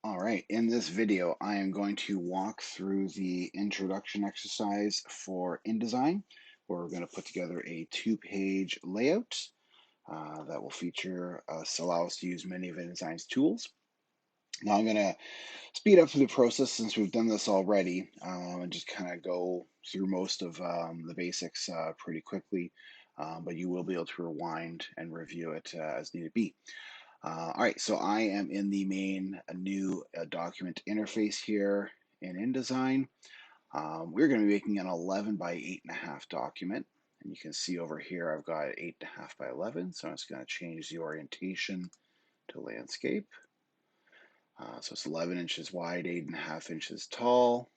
All right, in this video, I am going to walk through the introduction exercise for InDesign, where we're going to put together a two-page layout that will allow us to use many of InDesign's tools. Now I'm going to speed up through the process since we've done this already and just kind of go through most of the basics pretty quickly, but you will be able to rewind and review it as needed be. All right, so I am in the main new document interface here in InDesign. We're going to be making an 11 by 8.5 document. And you can see over here I've got 8.5 by 11. So I'm just going to change the orientation to landscape. So it's 11 inches wide, 8.5 inches tall.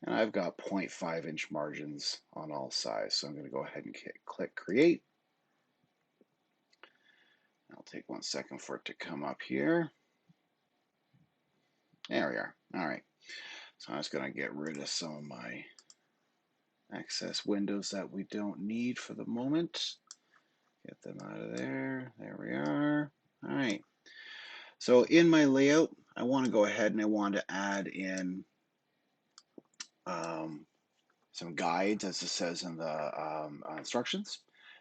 And I've got 0.5 inch margins on all sides. So I'm going to go ahead and click Create. I'll take 1 second for it to come up here. There we are. All right. So I'm just going to get rid of some of my excess windows that we don't need for the moment. Get them out of there. There we are. All right. So in my layout, I want to go ahead and I want to add in some guides, as it says in the instructions.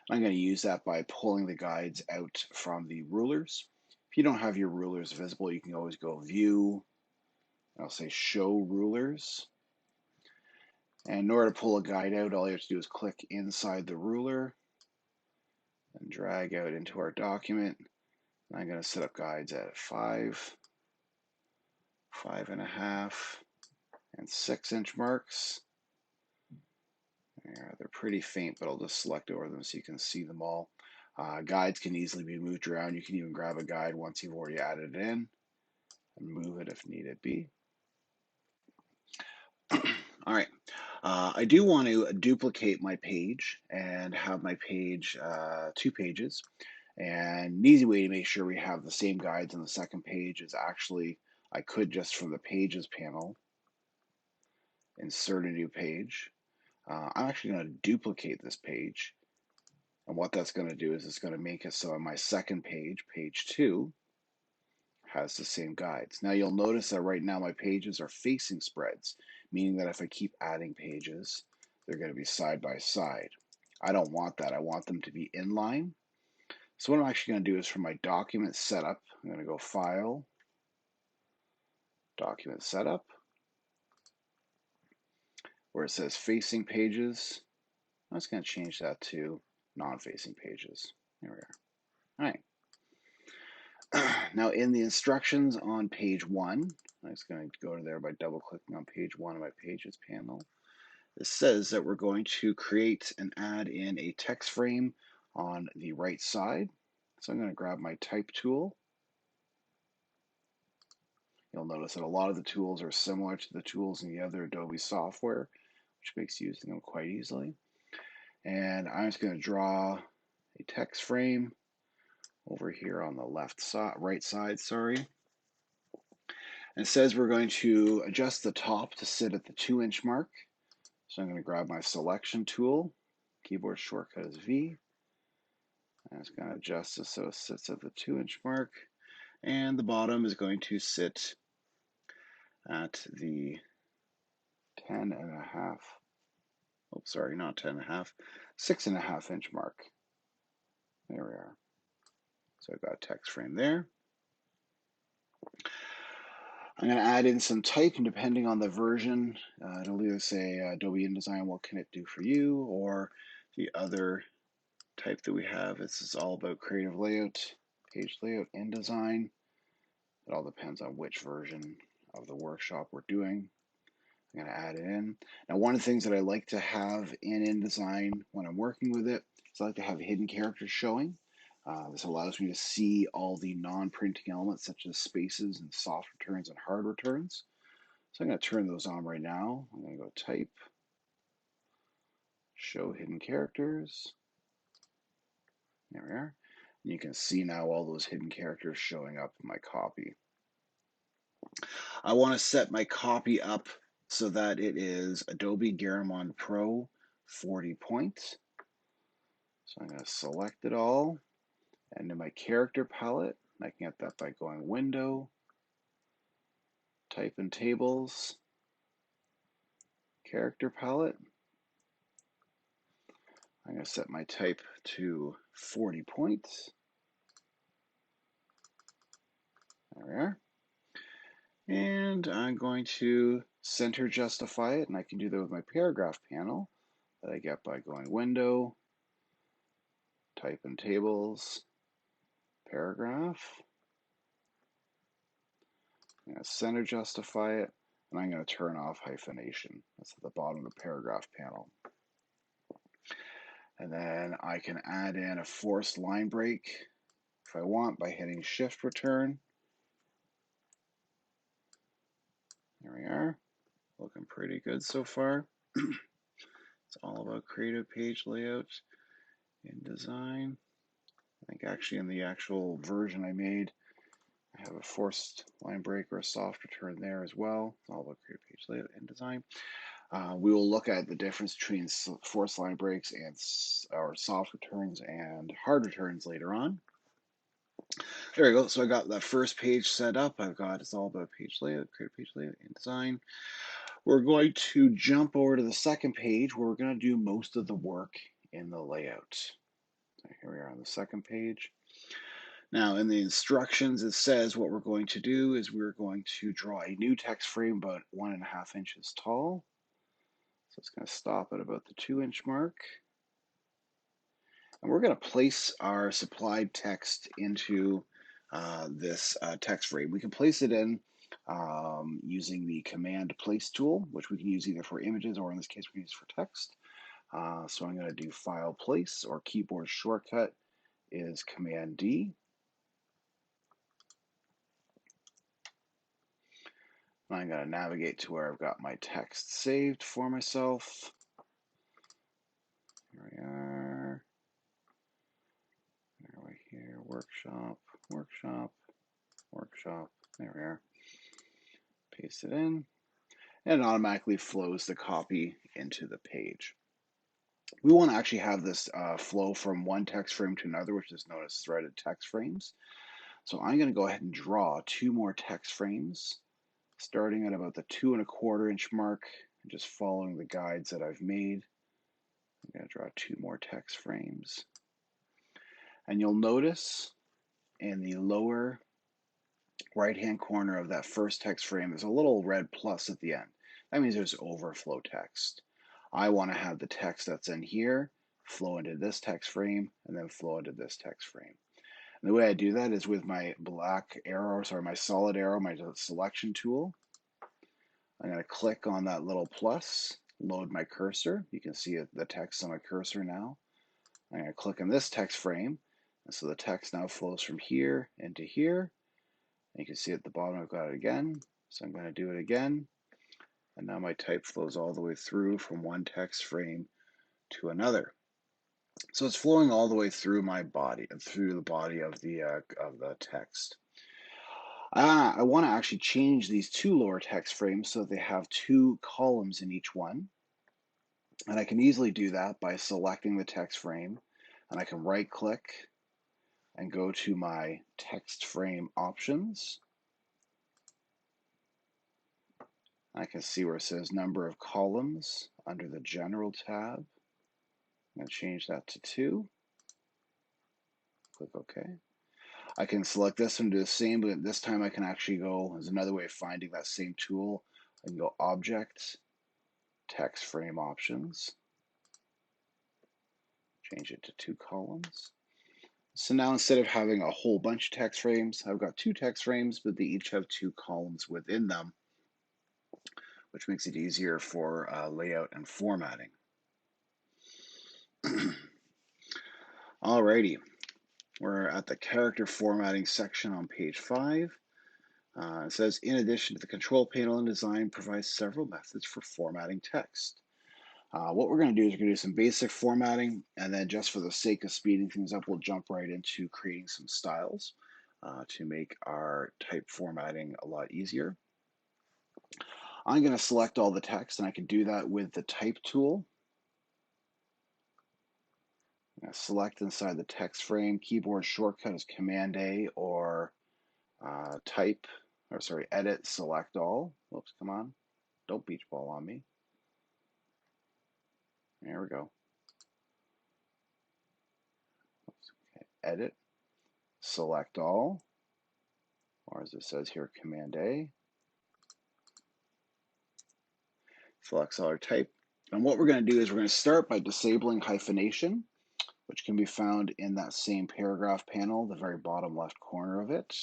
I'm going to use that by pulling the guides out from the rulers. If you don't have your rulers visible, you can always go View, I'll say Show Rulers. And in order to pull a guide out, all you have to do is click inside the ruler and drag out into our document. I'm going to set up guides at 5, 5.5, and 6 inch marks. They're pretty faint, but I'll just select over them so you can see them all. Guides can easily be moved around. You can even grab a guide once you've already added it in and move it if needed be. All right. I do want to duplicate my page and have my page 2 pages. And an easy way to make sure we have the same guides on the second page is actually, I could just from the Pages panel, insert a new page. I'm actually going to duplicate this page. And what that's going to do is it's going to make it so on my second page, page 2, has the same guides. Now you'll notice that right now my pages are facing spreads, meaning that if I keep adding pages, they're going to be side by side. I don't want that. I want them to be inline. So what I'm actually going to do is for my document setup, I'm going to go File, Document Setup, where it says Facing Pages. I'm just going to change that to Non-Facing Pages. There we are. All right. Now in the instructions on page 1, I'm just going to go to there by double clicking on page 1 of my Pages panel. It says that we're going to create and add in a text frame on the right side. So I'm going to grab my type tool. You'll notice that a lot of the tools are similar to the tools in the other Adobe software, which makes using them quite easily. And I'm just going to draw a text frame over here on the right side, sorry. And it says we're going to adjust the top to sit at the 2 inch mark. So I'm going to grab my selection tool, keyboard shortcut is V. I'm just going to adjust this so it sits at the 2 inch mark. And the bottom is going to sit at the 10.5. Oh, sorry, not 10.5, 6.5 inch mark. There we are. So I've got a text frame there. I'm going to add in some type, and depending on the version, it'll either say Adobe InDesign, what can it do for you, or the other type that we have. This is all about creative layout, page layout, InDesign. It all depends on which version of the workshop we're doing. I'm going to add it in. Now, one of the things that I like to have in InDesign when I'm working with it is I like to have hidden characters showing. This allows me to see all the non-printing elements such as spaces and soft returns and hard returns. So I'm going to turn those on right now. I'm going to go Type, Show Hidden Characters. There we are. And you can see now all those hidden characters showing up in my copy. I want to set my copy up so that it is Adobe Garamond Pro 40 points. So I'm going to select it all. And in my character palette, I can get that by going Window, type and tables, character palette. I'm going to set my type to 40 points. There we are. And I'm going to center justify it, and I can do that with my paragraph panel that I get by going Window, Type and Tables, Paragraph. I'm going to center justify it, and I'm going to turn off hyphenation. That's at the bottom of the paragraph panel. And then I can add in a forced line break if I want by hitting Shift Return. There we are. Looking pretty good so far. It's all about creative page layout in Design. I think actually in the actual version I made, I have a forced line break or a soft return there as well. It's all about creative page layout in Design. We will look at the difference between forced line breaks and our soft returns and hard returns later on. There we go. So I got that first page set up. I've got it's all about page layout, creative page layout in Design. We're going to jump over to the second page where we're going to do most of the work in the layout. So here we are on the second page. Now in the instructions it says what we're going to do is we're going to draw a new text frame about 1.5 inches tall. So it's going to stop at about the 2-inch mark. And we're going to place our supplied text into this text frame. We can place it in using the command place tool, which we can use either for images or in this case we can use for text. So I'm going to do file place, or keyboard shortcut is command D. I'm going to navigate to where I've got my text saved for myself. Here we are. There we here, workshop, workshop, workshop. There we are. Paste it in, and it automatically flows the copy into the page. We want to actually have this flow from one text frame to another, which is known as threaded text frames. So I'm going to go ahead and draw 2 more text frames, starting at about the 2.25 inch mark, and just following the guides that I've made. I'm going to draw 2 more text frames. And you'll notice in the lower right-hand corner of that first text frame, there's a little red plus at the end. That means there's overflow text. I want to have the text that's in here flow into this text frame and then flow into this text frame. And the way I do that is with my black arrow, my solid arrow, my selection tool. I'm going to click on that little plus, load my cursor. You can see the text on my cursor now. I'm going to click on this text frame, and so the text now flows from here into here. And you can see at the bottom I've got it again. So I'm going to do it again. And now my type flows all the way through from one text frame to another. So it's flowing all the way through my body, through the body of the text. I want to actually change these 2 lower text frames so that they have 2 columns in each one. And I can easily do that by selecting the text frame, and I can right click and go to my text frame options. I can see where it says number of columns under the general tab. I'm going to change that to 2. Click OK. I can select this one, do the same, but this time I can actually go, there's another way of finding that same tool. I can go Object, Text Frame Options, change it to 2 columns. So now instead of having a whole bunch of text frames, I've got 2 text frames, but they each have 2 columns within them, which makes it easier for layout and formatting. Alrighty, we're at the character formatting section on page 5. It says, in addition to the control panel, InDesign provides several methods for formatting text. What we're going to do is we're going to do some basic formatting, and then just for the sake of speeding things up, we'll jump right into creating some styles to make our type formatting a lot easier. I'm going to select all the text, and I can do that with the type tool. I'm going to select inside the text frame. Keyboard shortcut is Command A or type or sorry, edit, select all. Whoops, come on. Don't beach ball on me. There we go. Oops, okay. Edit, select all, or as it says here, Command A. Select color type. And what we're going to do is we're going to start by disabling hyphenation, which can be found in that same paragraph panel, the very bottom left corner of it.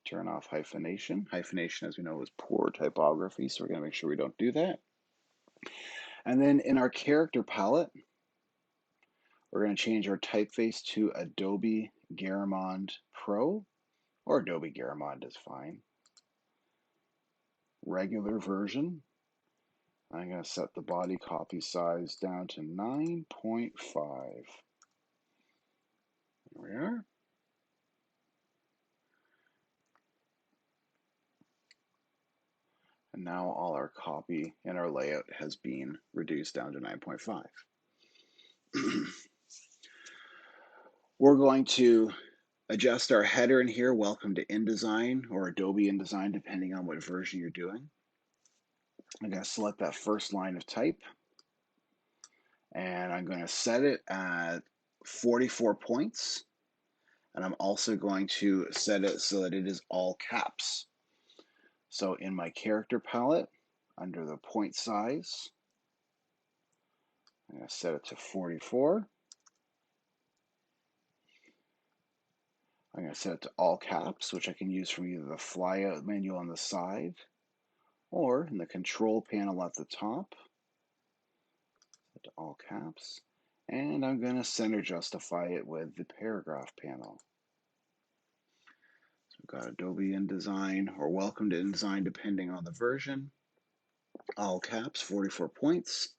Turn off hyphenation. Hyphenation, as we know, is poor typography, so we're going to make sure we don't do that. And then in our character palette, we're going to change our typeface to Adobe Garamond Pro, or Adobe Garamond is fine. Regular version. I'm going to set the body copy size down to 9.5. There we are. And now all our copy and our layout has been reduced down to 9.5. We're going to adjust our header in here, welcome to InDesign or Adobe InDesign, depending on what version you're doing. I'm going to select that first line of type, and I'm going to set it at 44 points. And I'm also going to set it so that it is all caps. So in my character palette, under the point size, I'm going to set it to 44. I'm going to set it to all caps, which I can use from either the flyout menu on the side or in the control panel at the top. Set to all caps. And I'm going to center justify it with the paragraph panel. So we've got Adobe InDesign or Welcome to InDesign, depending on the version. All caps, 44 points.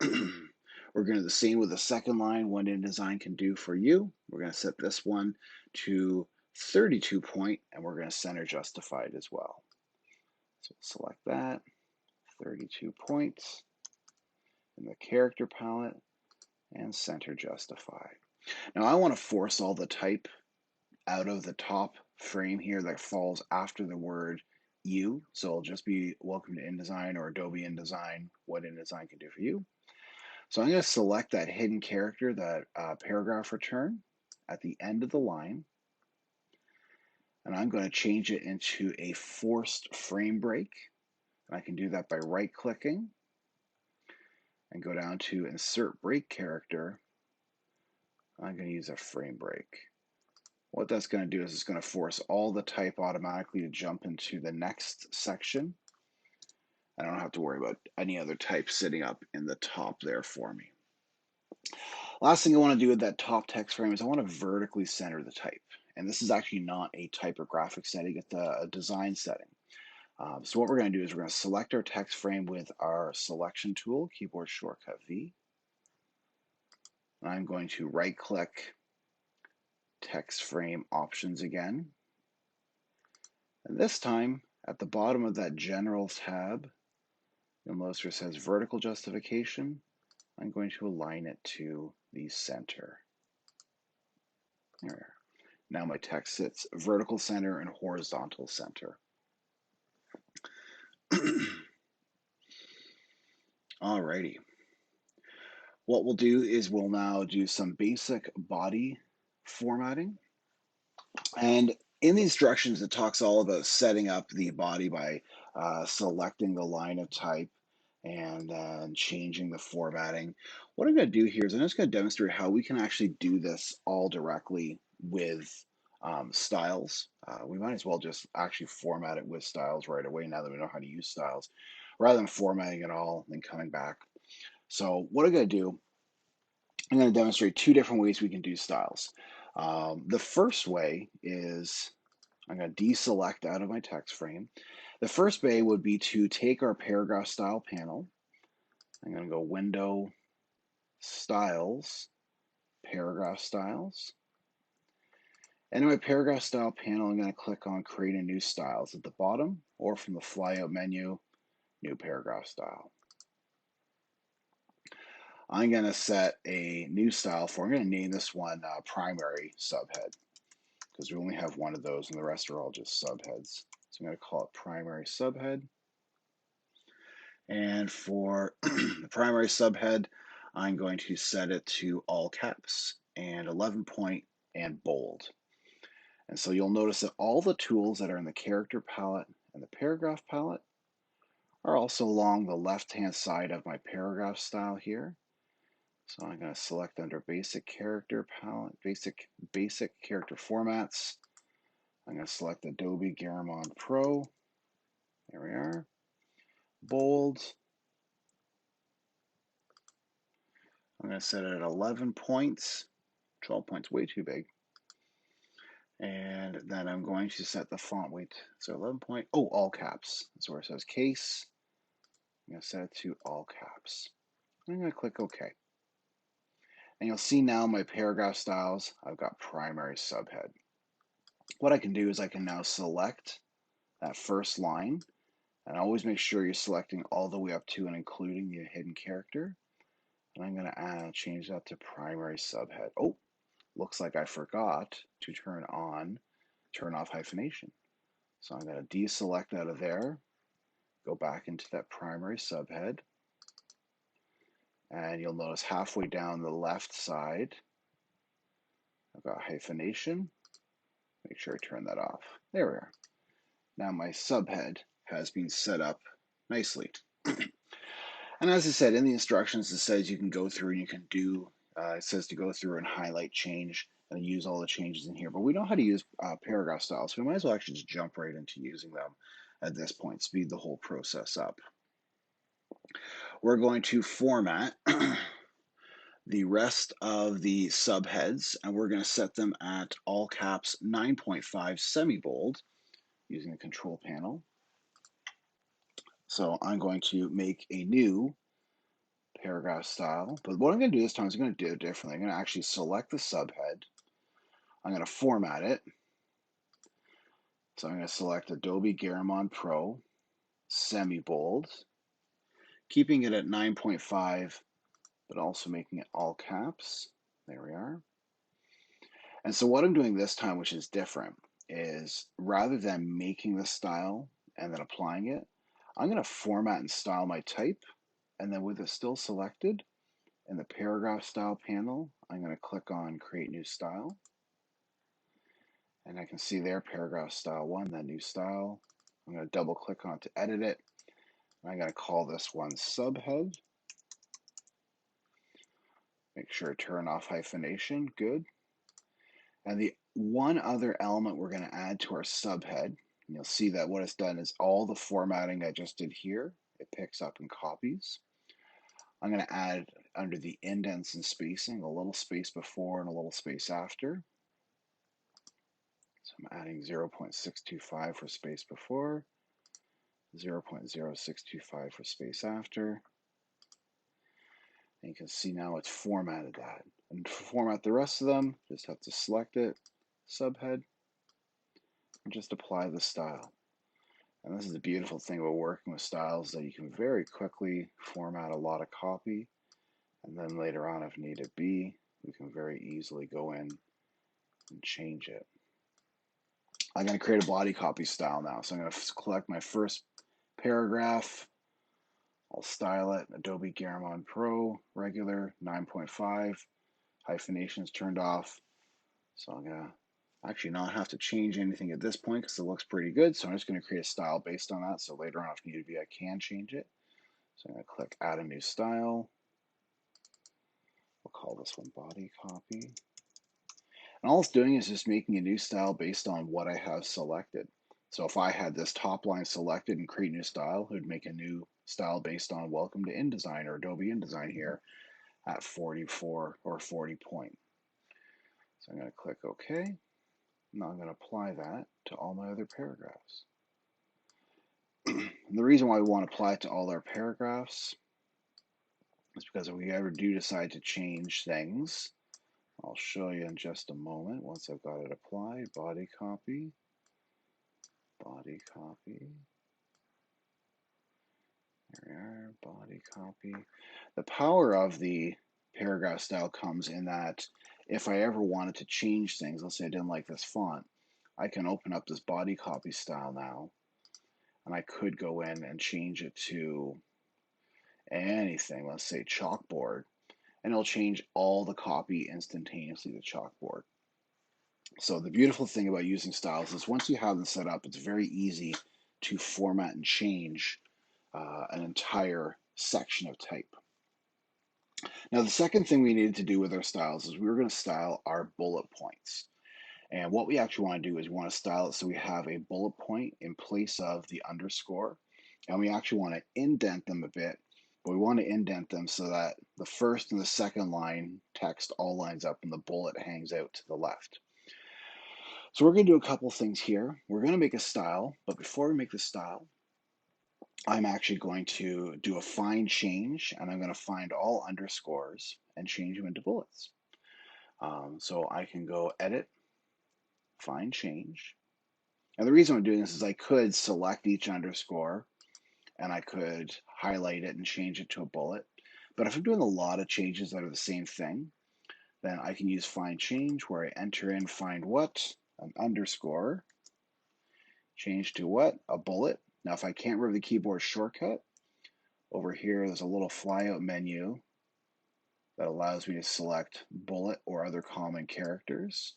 We're going to do the same with the second line, what InDesign can do for you. We're going to set this one to 32 point, and we're going to center justify it as well. So select that, 32 points in the character palette, and center justify. Now I want to force all the type out of the top frame here that falls after the word you. So it'll just be Welcome to InDesign or Adobe InDesign, what InDesign can do for you. So I'm going to select that hidden character, that paragraph return at the end of the line, and I'm going to change it into a forced frame break. And I can do that by right-clicking and go down to Insert Break Character. I'm going to use a frame break. What that's going to do is it's going to force all the type automatically to jump into the next section. I don't have to worry about any other type sitting up in the top there for me. Last thing I want to do with that top text frame is I want to vertically center the type. And this is actually not a typographic setting, it's a design setting. So what we're going to do is we're going to select our text frame with our selection tool, keyboard shortcut V. And I'm going to right click text frame options again. And this time at the bottom of that general tab, you'll notice where it says vertical justification. I'm going to align it to the center. There. Now my text sits vertical center and horizontal center. Alrighty. What we'll do is we'll now do some basic body formatting. And in these directions, it talks all about setting up the body by selecting the line of type and then changing the formatting. What I'm going to do here is I'm just going to demonstrate how we can actually do this all directly with styles. We might as well just actually format it with styles right away now that we know how to use styles, rather than formatting it all and then coming back. So what I'm going to do, I'm going to demonstrate two different ways we can do styles. The first way is I'm going to deselect out of my text frame. The first way would be to take our paragraph style panel. I'm going to go Window, Styles, Paragraph Styles. And in my paragraph style panel, I'm going to click on Create a New Styles at the bottom, or from the flyout menu, New Paragraph Style. I'm going to set a new style for, I'm going to name this one Primary Subhead. because we only have one of those and the rest are all just subheads. So I'm going to call it primary subhead. And for the primary subhead, I'm going to set it to all caps and 11 point and bold. And so you'll notice that all the tools that are in the character palette and the paragraph palette are also along the left-hand side of my paragraph style here. So I'm going to select under basic character palette, basic character formats. I'm going to select Adobe Garamond Pro. There we are. Bold. I'm going to set it at 11 points. 12 points, way too big. And then I'm going to set the font weight. So 11 point, oh, all caps. That's where it says case. I'm going to set it to all caps. I'm going to click OK. And you'll see now my paragraph styles, I've got primary subhead. What I can do is I can now select that first line, and always make sure you're selecting all the way up to and including the hidden character. And I'm going to change that to primary subhead. Oh, looks like I forgot to turn off hyphenation. So I'm going to deselect out of there, go back into that primary subhead, and you'll notice halfway down the left side, I've got hyphenation. Make sure I turn that off. There we are. Now my subhead has been set up nicely. And as I said, in the instructions, it says you can go through and you can do, it says to go through and highlight, change, and use all the changes in here. But we know how to use paragraph styles, so we might as well actually just jump right into using them at this point, speed the whole process up. We're going to format the rest of the subheads, and we're going to set them at all caps 9.5 semi-bold using the control panel. So I'm going to make a new paragraph style, but what I'm going to do this time is I'm going to do it differently. I'm going to actually select the subhead. I'm going to format it. So I'm going to select Adobe Garamond Pro, semi-bold, keeping it at 9.5, but also making it all caps. There we are. And so what I'm doing this time, which is different, is rather than making the style and then applying it, I'm going to format and style my type, and then with it still selected, in the paragraph style panel, I'm going to click on create new style. And I can see there paragraph style 1, that new style. I'm going to double click on it to edit it. And I'm going to call this one subhead. Make sure to turn off hyphenation. Good. And the one other element we're going to add to our subhead, and you'll see that what it's done is all the formatting I just did here, it picks up and copies. I'm going to add under the indents and spacing a little space before and a little space after. So I'm adding 0.625 for space before, 0.0625 for space after. And you can see now it's formatted that. And to format the rest of them, just have to select it, subhead, and just apply the style. And this is the beautiful thing about working with styles, that you can very quickly format a lot of copy, and then later on, if needed be, we can very easily go in and change it. I'm going to create a body copy style now. So I'm going to select my first paragraph. I'll style it Adobe Garamond Pro, regular, 9.5, hyphenations turned off. So I'm going to actually not have to change anything at this point because it looks pretty good. So I'm just going to create a style based on that. So later on, if needed be, I can change it. So I'm going to click Add a New Style. We'll call this one Body Copy. And all it's doing is just making a new style based on what I have selected. So if I had this top line selected and create new style, it would make a new style based on Welcome to InDesign or Adobe InDesign here at 44 or 40 point. So I'm going to click OK. Now I'm going to apply that to all my other paragraphs. And the reason why we want to apply it to all our paragraphs is because if we ever do decide to change things, I'll show you in just a moment once I've got it applied. Body copy, body copy. There we are, body copy. The power of the paragraph style comes in that if I ever wanted to change things, let's say I didn't like this font, I can open up this body copy style now, and I could go in and change it to anything, let's say chalkboard, and it'll change all the copy instantaneously to chalkboard. So the beautiful thing about using styles is once you have them set up, it's very easy to format and change an entire section of type. Now, the second thing we needed to do with our styles is we were going to style our bullet points. And what we actually want to do is we want to style it so we have a bullet point in place of the underscore. And we actually want to indent them a bit, but we want to indent them so that the first and the second line text all lines up and the bullet hangs out to the left. So we're going to do a couple things here. We're going to make a style, but before we make the style, I'm actually going to do a find change, and I'm going to find all underscores and change them into bullets. So I can go edit, find change. And the reason I'm doing this is I could select each underscore and I could highlight it and change it to a bullet. But if I'm doing a lot of changes that are the same thing, then I can use find change where I enter in find what, an underscore, change to what, a bullet. Now if I can't remember the keyboard shortcut, over here there's a little flyout menu that allows me to select bullet or other common characters.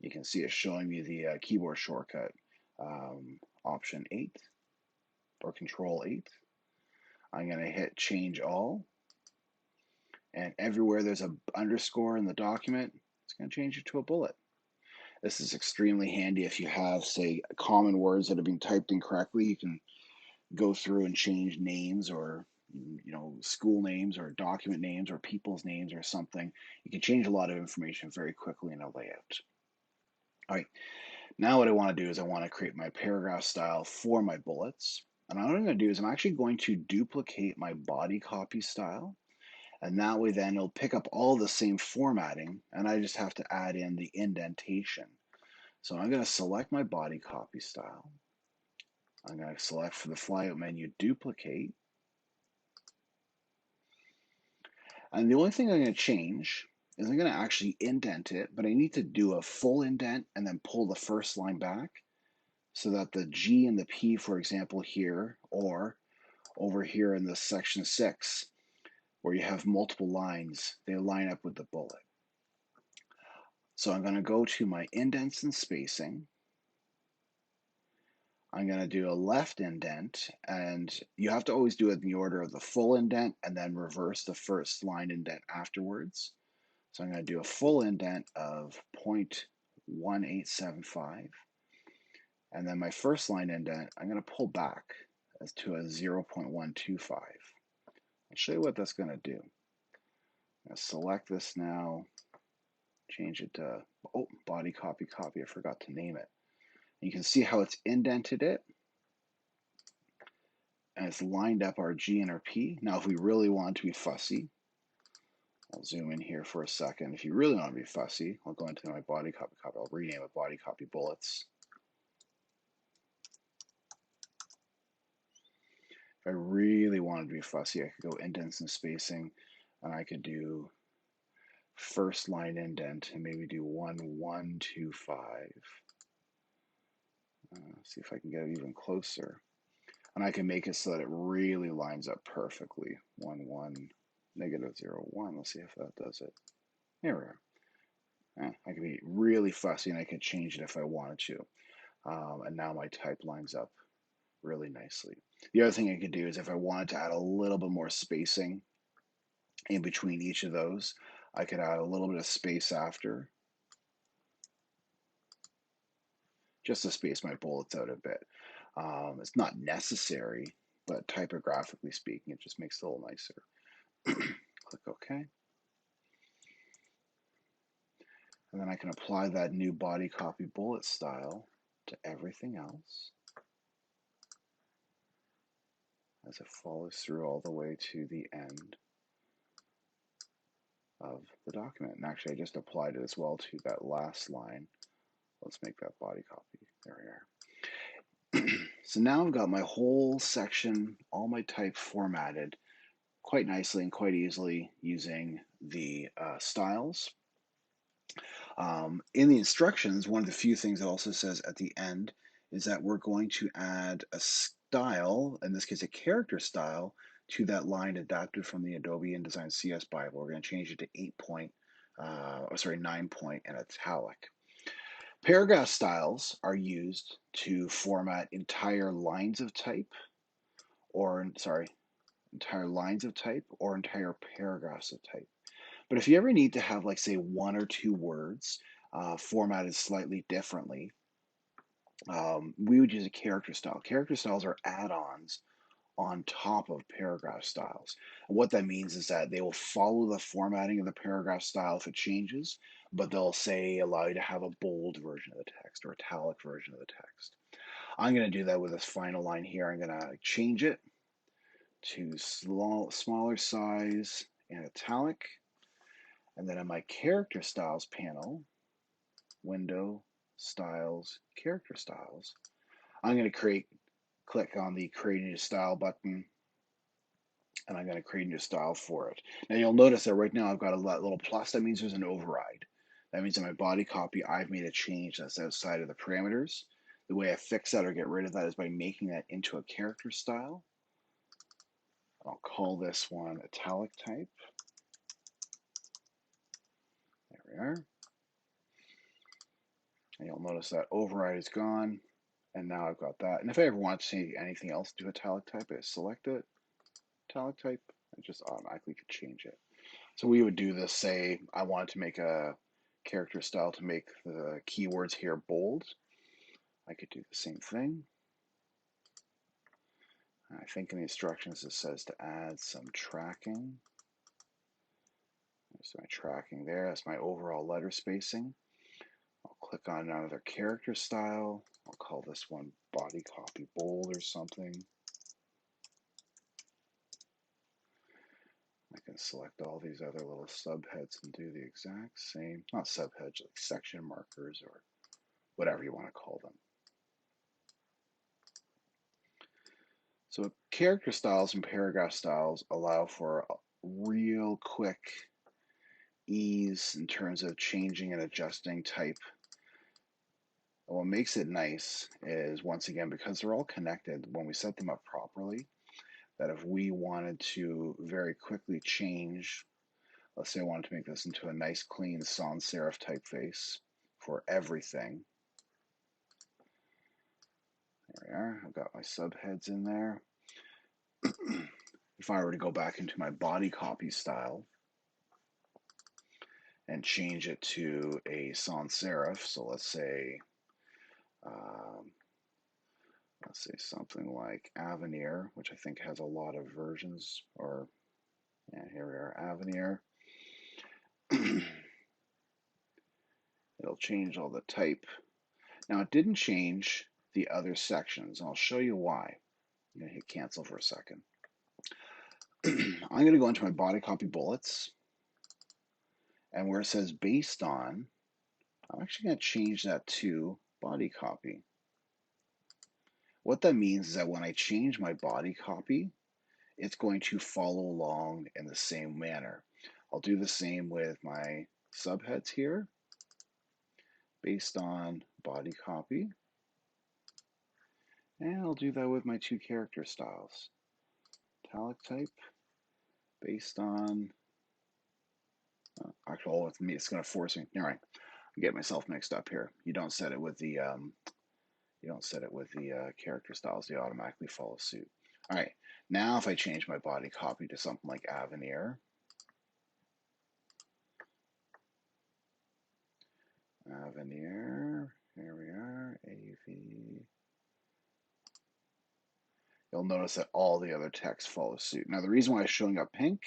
You can see it showing me the keyboard shortcut, option 8 or control 8. I'm going to hit change all, and everywhere there's an underscore in the document, it's going to change it to a bullet. This is extremely handy if you have, say, common words that are being typed incorrectly. You can go through and change names or school names or document names or people's names or something. You can change a lot of information very quickly in a layout. All right, now what I want to do is I want to create my paragraph style for my bullets. And what I'm going to do is I'm actually going to duplicate my body copy style. And that way then it'll pick up all the same formatting and I just have to add in the indentation. So I'm going to select my body copy style. I'm going to select for the flyout menu duplicate. And the only thing I'm going to change is I'm going to actually indent it, but I need to do a full indent and then pull the first line back so that the G and the P, for example, here, or over here in this section 6, where you have multiple lines, they line up with the bullet. So I'm going to go to my indents and spacing. I'm going to do a left indent, and you have to always do it in the order of the full indent and then reverse the first line indent afterwards. So I'm going to do a full indent of 0.1875. And then my first line indent, I'm going to pull back as to a 0.125. I'll show you what that's going to do. I'm going to select this now, change it to, body copy, I forgot to name it. And you can see how it's indented it, and it's lined up our G and our P. Now, if we really want to be fussy, I'll zoom in here for a second. If you really want to be fussy, I'll go into my body copy. I'll rename it body copy bullets. If I really wanted to be fussy, I could go indents and spacing, and I could do first line indent and maybe do 1125. See if I can get it even closer. And I can make it so that it really lines up perfectly. 1, 1, negative 0, 1. Let's see if that does it. There we are. I can be really fussy and I can change it if I wanted to. And now my type lines up really nicely. The other thing I could do is if I wanted to add a little bit more spacing in between each of those, I could add a little bit of space after, just to space my bullets out a bit. It's not necessary, but typographically speaking, it just makes it a little nicer. Click OK. And then I can apply that new body copy bullet style to everything else as it follows through all the way to the end of the document. And actually, I just applied it as well to that last line. Let's make that body copy. There we are. So now I've got my whole section, all my type formatted quite nicely and quite easily using the styles. In the instructions, one of the few things it also says at the end is that we're going to add a style, in this case a character style, to that line adapted from the Adobe InDesign CS Bible. We're going to change it to 9 point and italic. Paragraph styles are used to format entire lines of type, or entire lines of type, or entire paragraphs of type. But if you ever need to have, like, say, one or two words formatted slightly differently, we would use a character style. Character styles are add-ons on top of paragraph styles. And what that means is that they will follow the formatting of the paragraph style if it changes, but they'll say allow you to have a bold version of the text or italic version of the text. I'm going to do that with this final line here. I'm going to change it to smaller size and italic. And then in my character styles panel, window, styles, character styles, I'm going to click on the create a new style button, and I'm going to create a new style for it. Now you'll notice that right now I've got a little plus. That means there's an override. That means in my body copy, I've made a change that's outside of the parameters. The way I fix that or get rid of that is by making that into a character style. I'll call this one italic type. There we are. And you'll notice that override is gone. And now I've got that. And if I ever want to see anything else to italic type, I select it, italic type, and just automatically could change it. So we would do this, say I wanted to make a character style to make the keywords here bold. I could do the same thing. I think in the instructions it says to add some tracking. There's my tracking there. That's my overall letter spacing. I'll click on another character style. I'll call this one body copy bold or something. I can select all these other little subheads and do the exact same, not subheads, like section markers or whatever you want to call them. So character styles and paragraph styles allow for a real quick ease in terms of changing and adjusting type. And what makes it nice is, once again, because they're all connected, when we set them up properly, that if we wanted to very quickly change, let's say I wanted to make this into a nice clean sans serif typeface for everything. There we are. I've got my subheads in there. If I were to go back into my body copy style and change it to a sans serif, so um, let's say something like Avenir, which I think has a lot of versions, or yeah, here we are, Avenir. It'll change all the type. Now it didn't change the other sections, and I'll show you why. I'm going to hit cancel for a second. I'm going to go into my body copy bullets, and where it says based on, I'm actually going to change that to body copy. What that means is that when I change my body copy, it's going to follow along in the same manner. I'll do the same with my subheads here, based on body copy. And I'll do that with my two character styles. Italic type, based on, actually, with me, it's going to force me. All right, I get myself mixed up here. You don't set it with the character styles; they automatically follow suit. All right, now if I change my body copy to something like Avenir, here we are, AV. You'll notice that all the other text follows suit. Now, the reason why it's showing up pink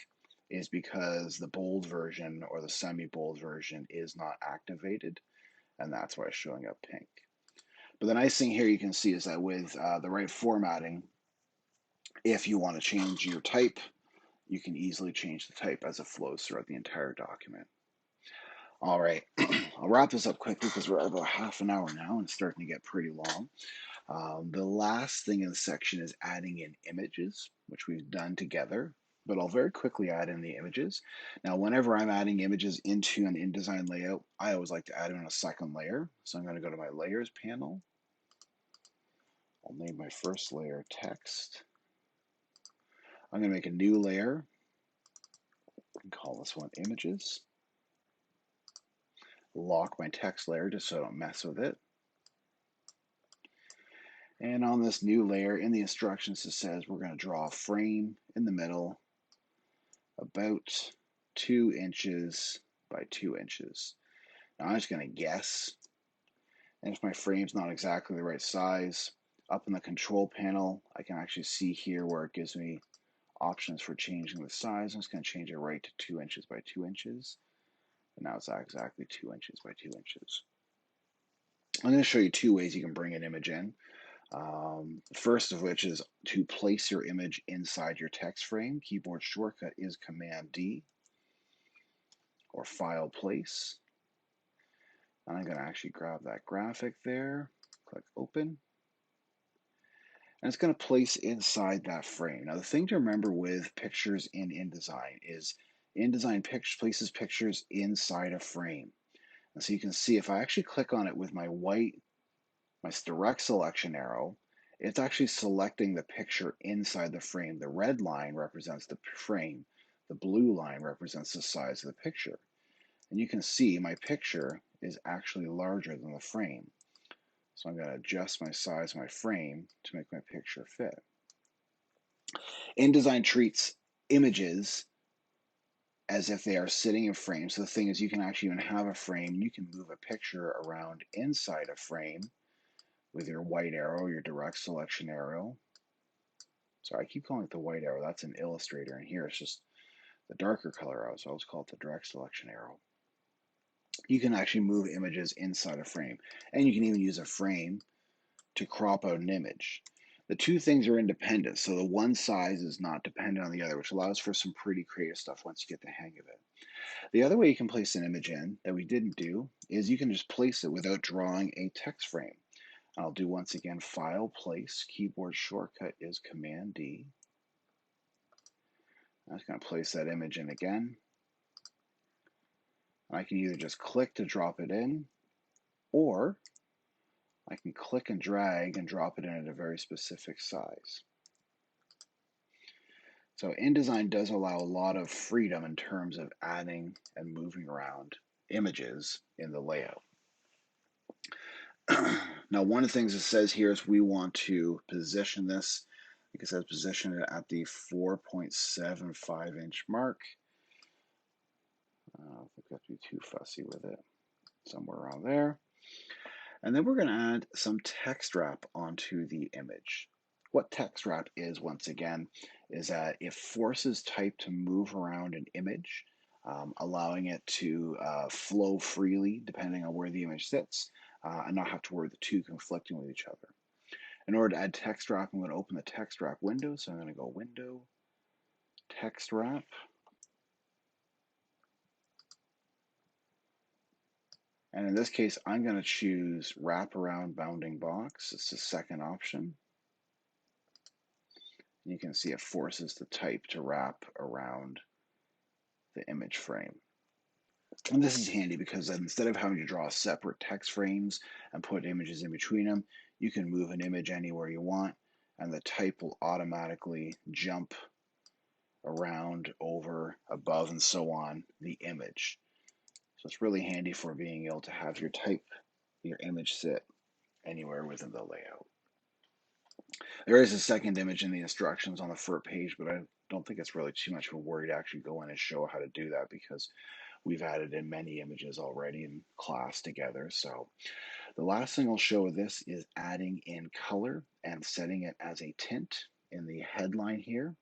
is because the bold version or the semi-bold version is not activated, and that's why it's showing up pink. But the nice thing here you can see is that with the right formatting, if you want to change your type, you can easily change the type as it flows throughout the entire document. All right, I'll wrap this up quickly because we're at about half an hour now and it's starting to get pretty long. The last thing in the section is adding in images, which we've done together. but I'll very quickly add in the images. Now, whenever I'm adding images into an InDesign layout, I always like to add in a second layer. So I'm going to go to my Layers panel. I'll name my first layer Text. I'm going to make a new layer and call this one Images. Lock my text layer just so I don't mess with it. And on this new layer, in the instructions, it says we're going to draw a frame in the middle about 2 inches by 2 inches. Now I'm just going to guess. And if my frame's not exactly the right size, up in the control panel, I can actually see here where it gives me options for changing the size. I'm just going to change it right to 2 inches by 2 inches. And now it's exactly 2 inches by 2 inches. I'm going to show you two ways you can bring an image in. First of which is to place your image inside your text frame. Keyboard shortcut is Command D or File Place. And I'm going to actually grab that graphic there, click Open, and it's going to place inside that frame. Now, the thing to remember with pictures in InDesign is InDesign places pictures inside a frame. And so you can see if I actually click on it with my direct selection arrow, it's actually selecting the picture inside the frame. The red line represents the frame. The blue line represents the size of the picture. And you can see my picture is actually larger than the frame. So I'm going to adjust my size of my frame to make my picture fit. InDesign treats images as if they are sitting in frames. So the thing is, you can actually even have a frame. You can move a picture around inside a frame with your white arrow, your direct selection arrow. Sorry, I keep calling it the white arrow. That's an Illustrator, and here it's just the darker color arrow, so I'll just call it the direct selection arrow. You can actually move images inside a frame, and you can even use a frame to crop out an image. The two things are independent, so the one size is not dependent on the other, which allows for some pretty creative stuff once you get the hang of it. The other way you can place an image in that we didn't do is you can just place it without drawing a text frame. I'll do once again File, Place, keyboard shortcut is Command D. I'm just going to place that image in again. I can either just click to drop it in, or I can click and drag and drop it in at a very specific size. So InDesign does allow a lot of freedom in terms of adding and moving around images in the layout. Now, one of the things it says here is we want to position this. I think it says position it at the 4.75 inch mark. I don't think we have to be too fussy with it. Somewhere around there. And then we're going to add some text wrap onto the image. What text wrap is, once again, is that it forces type to move around an image, allowing it to flow freely depending on where the image sits, and not have to worry the two conflicting with each other. In order to add text wrap, I'm going to open the text wrap window. So I'm going to go Window, Text Wrap. And in this case, I'm going to choose Wrap Around Bounding Box. It's the second option. You can see it forces the type to wrap around the image frame. And this is handy because instead of having to draw separate text frames and put images in between them, you can move an image anywhere you want, and the type will automatically jump around, over, above, and so on the image. So it's really handy for being able to have your image sit anywhere within the layout. There is a second image in the instructions on the front page, but I don't think it's really too much of a worry to actually go in and show how to do that because we've added in many images already in class together. So the last thing I'll show with this is adding in color and setting it as a tint in the headline here.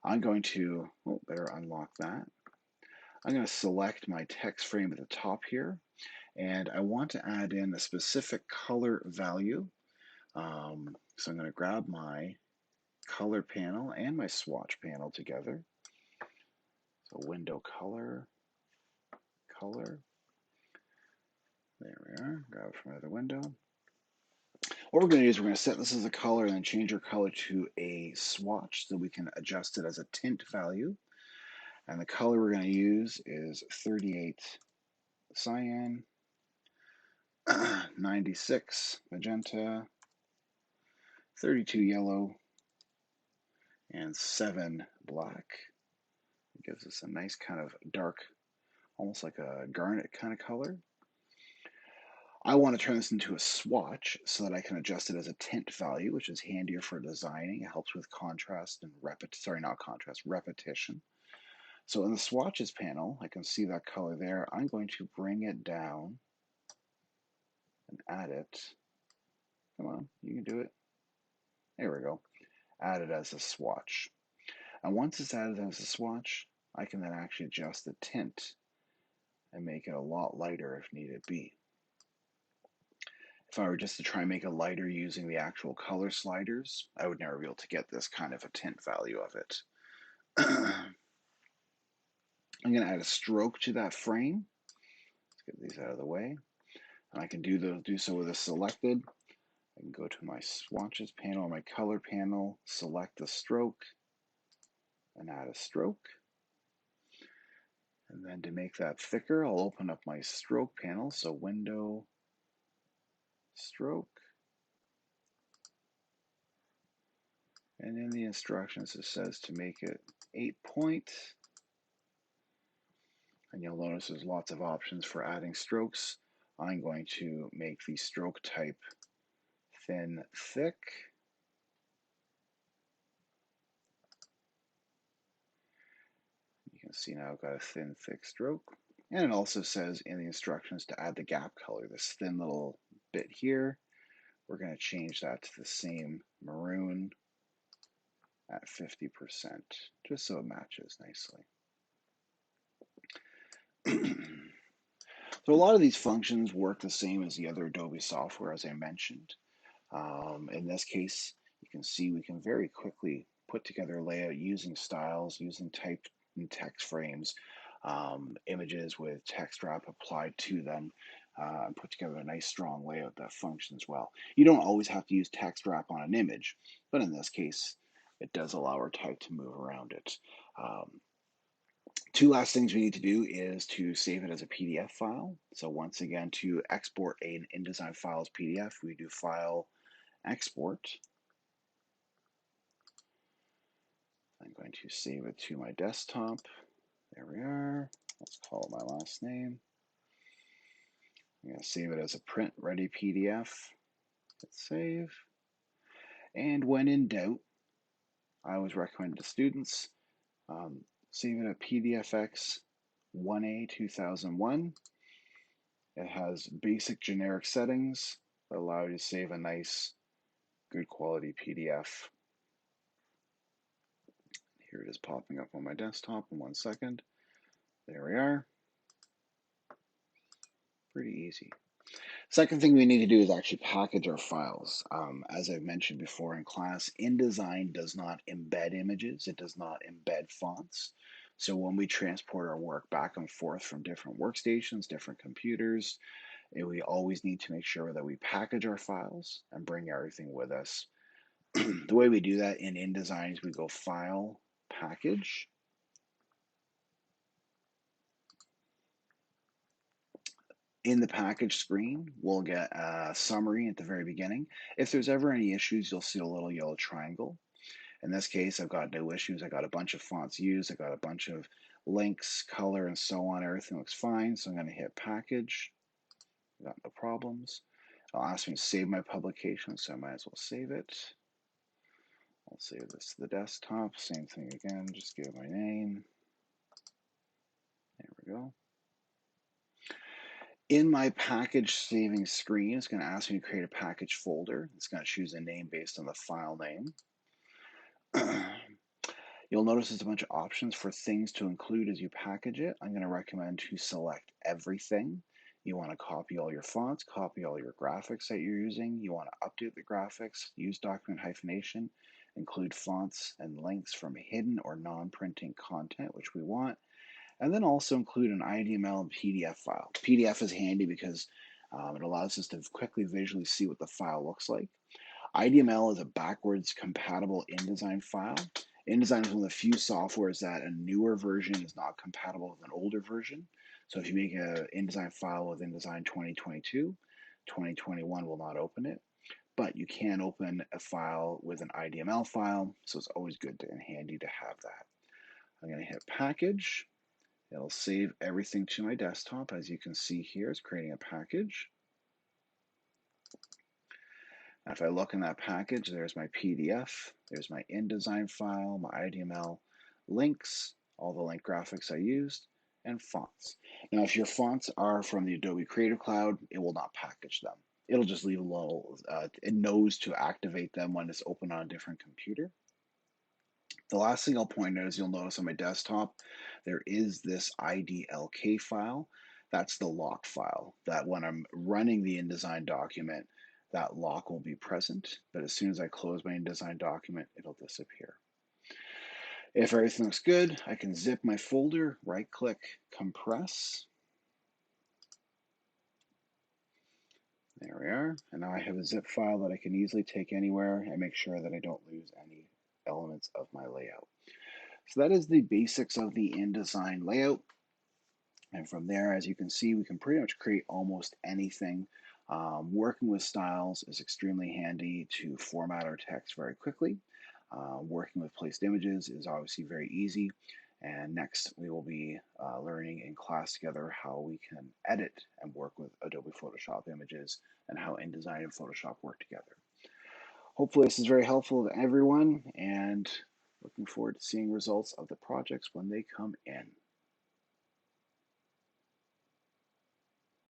I'm going to, better unlock that. I'm going to select my text frame at the top here, and I want to add in a specific color value. So I'm going to grab my color panel and my swatch panel together. So window color, color. There we are. Grab it from another window. What we're going to do is we're going to set this as a color and then change our color to a swatch so we can adjust it as a tint value. And the color we're going to use is 38 cyan, 96 magenta, 32 yellow, and 7 black. It gives us a nice kind of dark, almost like a garnet kind of color. I want to turn this into a swatch so that I can adjust it as a tint value, which is handier for designing. It helps with contrast and repetition. So in the swatches panel, I can see that color there. I'm going to bring it down and add it. Come on, you can do it. There we go. Add it as a swatch. And once it's added as a swatch, I can then actually adjust the tint and make it a lot lighter if needed be. If I were just to try and make it lighter using the actual color sliders, I would never be able to get this kind of a tint value of it. I'm going to add a stroke to that frame. Let's get these out of the way. And I can do so with a selected. I can go to my swatches panel or my color panel, select the stroke, and add a stroke. And then to make that thicker, I'll open up my stroke panel. So window, stroke. And in the instructions, it says to make it 8 point. And you'll notice there's lots of options for adding strokes. I'm going to make the stroke type thin, thick. You can see now I've got a thin, thick stroke. And it also says in the instructions to add the gap color, this thin little bit here. We're going to change that to the same maroon at 50%, just so it matches nicely. So a lot of these functions work the same as the other Adobe software, as I mentioned. In this case, you can see we can very quickly put together a layout using styles, using type and text frames, images with text wrap applied to them, and put together a nice strong layout that functions well. You don't always have to use text wrap on an image, but in this case, it does allow our type to move around it. Two last things we need to do is to save it as a PDF file. So once again, to export an InDesign file as PDF, we do File, Export. I'm going to save it to my desktop. There we are. Let's call it my last name. I'm going to save it as a print ready PDF. Hit save. And when in doubt, I always recommend to students, save it at PDFX 1A 2001. It has basic generic settings that allow you to save a nice, good quality PDF. Here it is popping up on my desktop in 1 second. There we are. Pretty easy. Second thing we need to do is actually package our files. As I've mentioned before in class, InDesign does not embed images. It does not embed fonts. So when we transport our work back and forth from different workstations, different computers, we always need to make sure that we package our files and bring everything with us. The way we do that in InDesign is we go File, Package. In the package screen, we'll get a summary at the very beginning. If there's ever any issues, you'll see a little yellow triangle. In this case, I've got no issues. I got a bunch of fonts used. I got a bunch of links, color, and so on. Everything looks fine. So I'm going to hit package. Got no problems. It'll ask me to save my publication, so I might as well save it. I'll save this to the desktop. Same thing again. Just give it my name. There we go. In my package saving screen, it's going to ask me to create a package folder. It's going to choose a name based on the file name. You'll notice there's a bunch of options for things to include as you package it. I'm going to recommend to select everything. You want to copy all your fonts, copy all your graphics that you're using. You want to update the graphics, use document hyphenation, include fonts and links from hidden or non-printing content, which we want. And then also include an IDML and PDF file. PDF is handy because it allows us to quickly visually see what the file looks like. IDML is a backwards compatible InDesign file. InDesign is one of the few softwares that a newer version is not compatible with an older version. So if you make an InDesign file with InDesign 2022, 2021 will not open it, but you can open a file with an IDML file, so it's always good and handy to have that. I'm going to hit package. It'll save everything to my desktop. As you can see here, it's creating a package. Now, if I look in that package, there's my PDF, there's my InDesign file, my IDML, links, all the link graphics I used, and fonts. Now, if your fonts are from the Adobe Creative Cloud, it will not package them. It'll just leave a little, it knows to activate them when it's open on a different computer. The last thing I'll point out is you'll notice on my desktop, there is this IDLK file. That's the lock file that when I'm running the InDesign document, that lock will be present. But as soon as I close my InDesign document, it'll disappear. If everything looks good, I can zip my folder, right click, compress. There we are. And now I have a zip file that I can easily take anywhere and make sure that I don't lose any elements of my layout. So that is the basics of the InDesign layout. And from there, as you can see, we can pretty much create almost anything. Working with styles is extremely handy to format our text very quickly. Working with placed images is obviously very easy. And next, we will be learning in class together how we can edit and work with Adobe Photoshop images and how InDesign and Photoshop work together. Hopefully this is very helpful to everyone, and looking forward to seeing results of the projects when they come in.